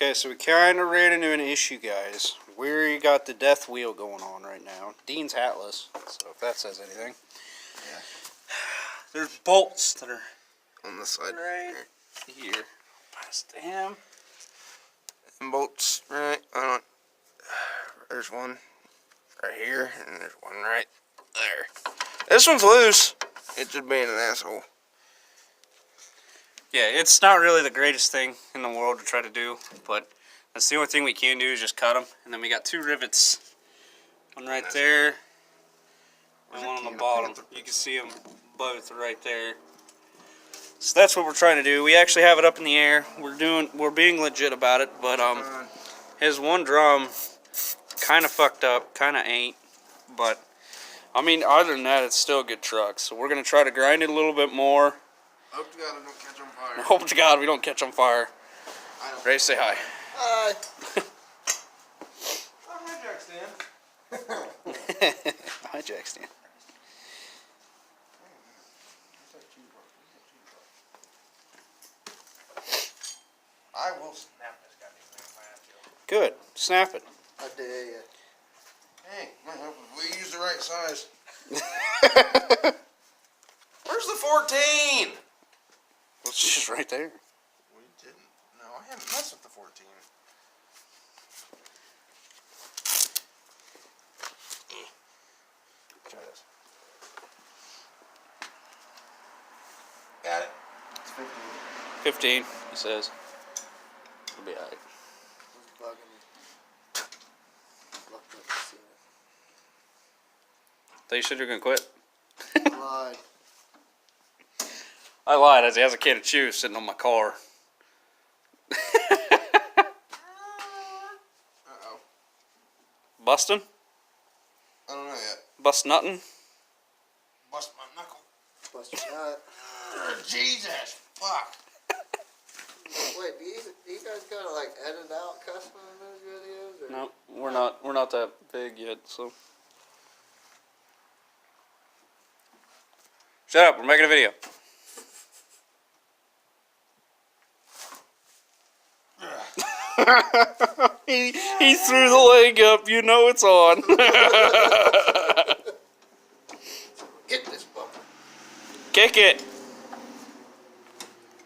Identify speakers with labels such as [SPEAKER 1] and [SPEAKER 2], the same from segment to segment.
[SPEAKER 1] Okay, so we kind of ran into an issue, guys. We got the death wheel going on right now. Dean's hatless, so if that says anything.
[SPEAKER 2] Yeah.
[SPEAKER 1] There's bolts that are
[SPEAKER 2] on this side.
[SPEAKER 1] Right here. Past him.
[SPEAKER 2] And bolts right on. There's one right here, and there's one right there. This one's loose. It's just being an asshole.
[SPEAKER 1] Yeah, it's not really the greatest thing in the world to try to do, but that's the only thing we can do is just cut them. And then we got 2 rivets. One right there, and one on the bottom. You can see them both right there. So that's what we're trying to do. We actually have it up in the air. We're being legit about it, but his one drum kind of fucked up, kind of ain't. But I mean, other than that, it's still a good truck. So we're gonna try to grind it a little bit more.
[SPEAKER 2] Hope to God I don't catch on fire.
[SPEAKER 1] Hope to God we don't catch on fire. Ray, say hi.
[SPEAKER 2] Hi. Oh, hi, Jack Stan.
[SPEAKER 1] Hi, Jack Stan.
[SPEAKER 2] I will snap this goddamn thing if I have to.
[SPEAKER 1] Good. Snap it.
[SPEAKER 2] I dare you. Hey, might help if we use the right size. Where's the 14?
[SPEAKER 1] It's just right there.
[SPEAKER 2] We didn't. No, I haven't messed with the 14. Try this. Got it. It's 15.
[SPEAKER 1] 15, he says. It'll be alright. Thought you said you were gonna quit.
[SPEAKER 2] Lied.
[SPEAKER 1] I lied, as he has a can of chew sitting on my car.
[SPEAKER 2] Uh-oh.
[SPEAKER 1] Bustin'?
[SPEAKER 2] I don't know yet.
[SPEAKER 1] Bust nuttin'?
[SPEAKER 2] Bust my knuckle. Bust your nut. Jesus. Fuck.
[SPEAKER 3] Wait, do you guys gotta like edit out cussing in those videos? Or?
[SPEAKER 1] No, we're not that big yet, so. Shut up, we're making a video. he threw the leg up, you know it's on.
[SPEAKER 2] Get this bumper.
[SPEAKER 1] Kick it.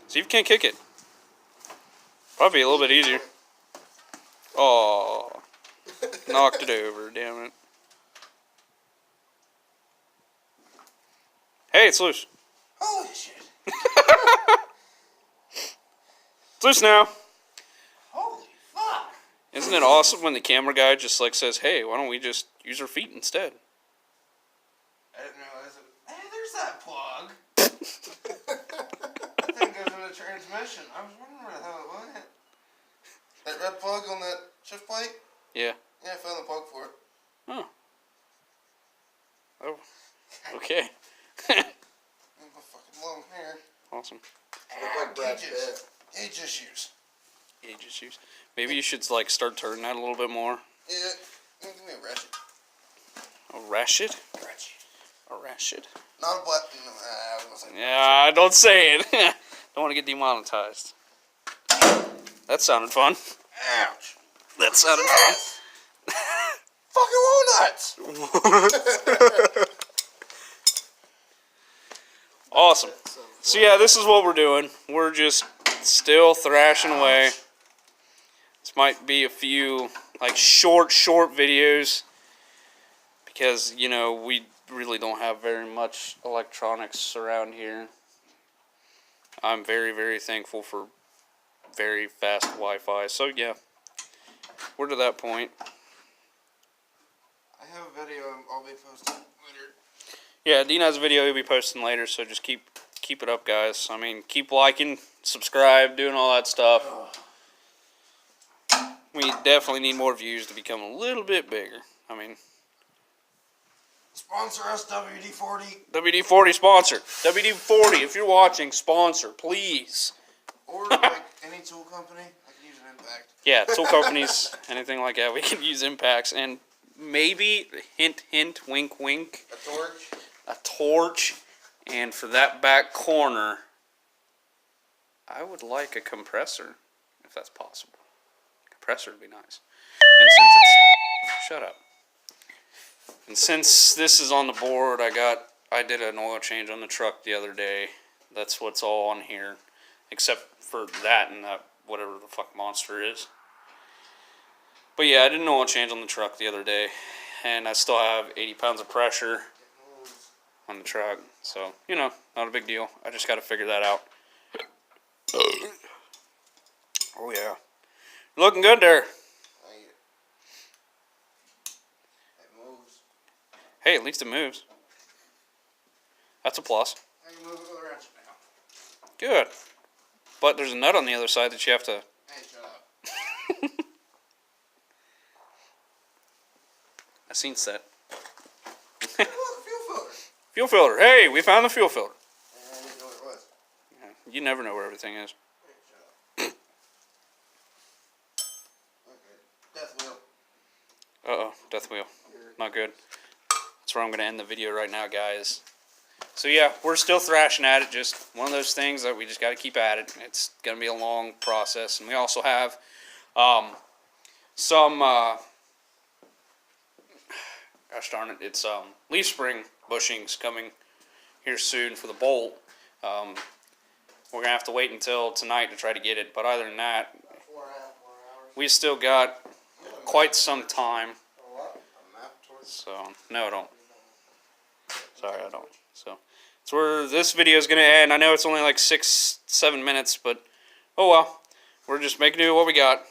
[SPEAKER 1] See if you can't kick it. Probably a little bit easier. Oh, knocked it over, damn it. Hey, it's loose.
[SPEAKER 2] Holy shit.
[SPEAKER 1] It's loose now.
[SPEAKER 2] Holy fuck.
[SPEAKER 1] Isn't it awesome when the camera guy just like says, hey, why don't we just use our feet instead?
[SPEAKER 2] I didn't realize it. Hey, there's that plug. That thing goes in the transmission. I was wondering where the hell it went. That red plug on that shift plate?
[SPEAKER 1] Yeah.
[SPEAKER 2] Yeah, I found the plug for it.
[SPEAKER 1] Oh. Oh. Okay.
[SPEAKER 2] Fucking long hair.
[SPEAKER 1] Awesome.
[SPEAKER 3] Look like Brad Pitt.
[SPEAKER 2] Age issues.
[SPEAKER 1] Age issues. Maybe you should like start turning that a little bit more.
[SPEAKER 2] Yeah. Give me a ratchet.
[SPEAKER 1] A ratchet?
[SPEAKER 2] Ratchet.
[SPEAKER 1] A ratchet?
[SPEAKER 2] Not a black. No, I was gonna say.
[SPEAKER 1] Yeah, don't say it. Don't want to get demonetized. That sounded fun.
[SPEAKER 2] Ouch.
[SPEAKER 1] That sounded
[SPEAKER 2] Fucking walnuts.
[SPEAKER 1] awesome. So yeah, this is what we're doing. We're just still thrashing away. This might be a few like short videos because, you know, we really don't have very much electronics around here. I'm very thankful for very fast Wi-Fi. So yeah, we're to that point.
[SPEAKER 2] I have a video I'll be posting later.
[SPEAKER 1] Yeah, Dean has a video he'll be posting later, so just keep it up, guys. I mean, keep liking, subscribe, doing all that stuff. We definitely need more views to become a little bit bigger. I mean,
[SPEAKER 2] Sponsor us, WD-40.
[SPEAKER 1] WD-40 sponsor. WD-40, if you're watching, sponsor, please.
[SPEAKER 2] Or like any tool company, I can use an Impact.
[SPEAKER 1] Yeah, tool companies, anything like that, we can use impacts. And maybe, hint, hint, wink, wink,
[SPEAKER 2] A torch.
[SPEAKER 1] a torch. And for that back corner, I would like a compressor, if that's possible. compressor would be nice. And since it's, shut up. And since this is on the board, I did an oil change on the truck the other day. That's what's all on here, except for that and that whatever the fuck monster is. But yeah, I did an oil change on the truck the other day, and I still have 80 pounds of pressure on the truck. So, you know, not a big deal. I just got to figure that out. Oh yeah, looking good there.
[SPEAKER 3] Thank you. It moves.
[SPEAKER 1] Hey, at least it moves. That's a plus.
[SPEAKER 2] I can move it with a wrench now.
[SPEAKER 1] Good. But there's a nut on the other side that you have to...
[SPEAKER 2] Hey, shut up.
[SPEAKER 1] I seen set.
[SPEAKER 2] Oh, the fuel filter.
[SPEAKER 1] Fuel filter. Hey, we found the fuel filter.
[SPEAKER 2] I didn't know what it was.
[SPEAKER 1] Yeah, you never know where everything is.
[SPEAKER 2] Hey, shut up. Okay. Death wheel.
[SPEAKER 1] Uh-oh, death wheel. Not good. That's where I'm going to end the video right now, guys. So yeah, we're still thrashing at it. Just one of those things that we just got to keep at it. It's going to be a long process. And we also have some, gosh darn it, it's leaf spring bushings coming here soon for the bolt. We're going to have to wait until tonight to try to get it. But other than that,
[SPEAKER 3] 4.5 more hours.
[SPEAKER 1] we still got quite some time.
[SPEAKER 3] Or what? A map towards.
[SPEAKER 1] So, no, I don't. Sorry, I don't. So, that's where this video is going to end. I know it's only like 6-7 minutes, but oh well. We're just making do with what we got.